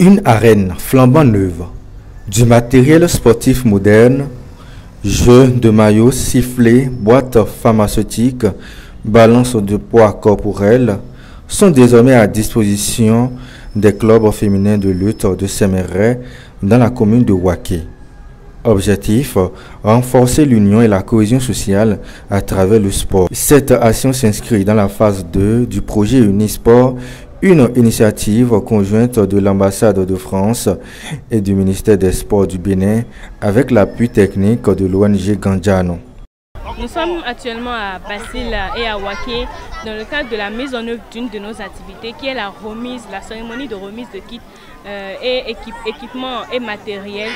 Une arène flambant neuve, du matériel sportif moderne, jeux de maillots, sifflets, boîtes pharmaceutiques, balances de poids corporels sont désormais à disposition des clubs féminins de lutte de Séméret dans la commune de Waké. Objectif, renforcer l'union et la cohésion sociale à travers le sport. Cette action s'inscrit dans la phase 2 du projet Unisport, une initiative conjointe de l'ambassade de France et du ministère des Sports du Bénin avec l'appui technique de l'ONG Gandiano. Nous sommes actuellement à Basile et à Waké dans le cadre de la mise en œuvre d'une de nos activités qui est la cérémonie de remise de kits et équipements et matériel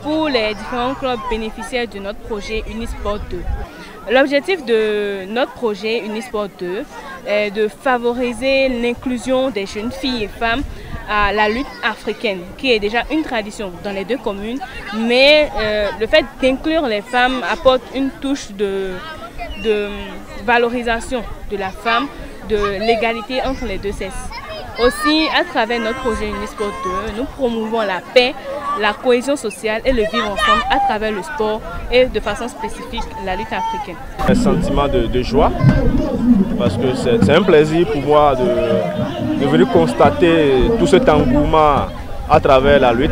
pour les différents clubs bénéficiaires de notre projet Unisport 2. L'objectif de notre projet Unisport 2 est de favoriser l'inclusion des jeunes filles et femmes à la lutte africaine, qui est déjà une tradition dans les deux communes, mais le fait d'inclure les femmes apporte une touche de valorisation de la femme, de l'égalité entre les deux sexes. Aussi, à travers notre projet Unisport 2, nous promouvons la paix, la cohésion sociale et le vivre ensemble à travers le sport et de façon spécifique la lutte africaine. Un sentiment de joie, parce que c'est un plaisir pour moi de venir constater tout cet engouement à travers la lutte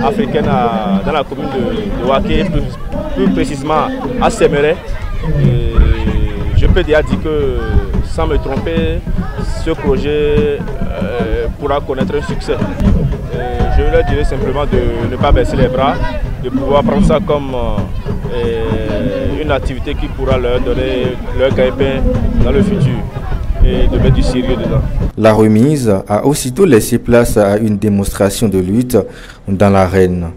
africaine dans la commune de Waké, plus précisément à Séméret. Je peux déjà dire que, sans me tromper, ce projet pourra connaître un succès. Je leur dirais simplement de ne pas baisser les bras, de pouvoir prendre ça comme une activité qui pourra leur donner leur gagne-pain dans le futur et de mettre du sérieux dedans. La remise a aussitôt laissé place à une démonstration de lutte dans l'arène.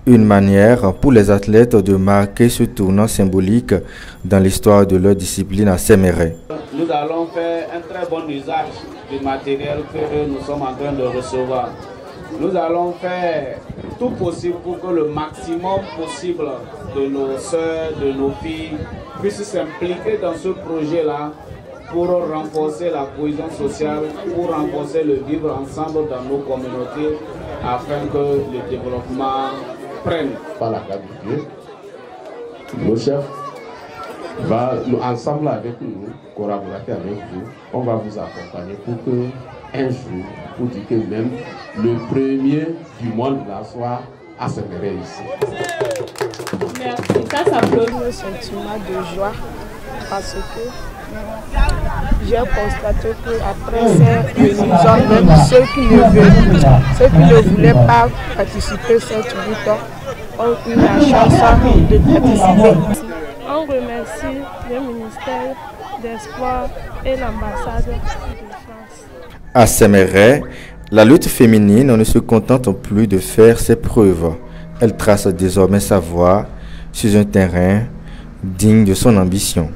Une manière pour les athlètes de marquer ce tournant symbolique dans l'histoire de leur discipline à Séméret. Nous allons faire un très bon usage du matériel que nous sommes en train de recevoir. Nous allons faire tout possible pour que le maximum possible de nos sœurs, de nos filles puissent s'impliquer dans ce projet-là pour renforcer la cohésion sociale, pour renforcer le vivre ensemble dans nos communautés afin que le développement prenne. Par la grâce de Dieu, nos chefs vont ensemble avec nous, collaborer avec vous, on va vous accompagner pour que un jour, pour dire que même le premier du monde là soit à Séméret ici. Merci, ça produit un sentiment de joie parce que j'ai constaté qu'après ces réunions, même ceux qui ne voulaient pas participer à cette lutte ont eu la chance de participer. On remercie le ministère des Sports et l'ambassade de France. À Séméret, la lutte féminine ne se contente plus de faire ses preuves. Elle trace désormais sa voie sur un terrain digne de son ambition.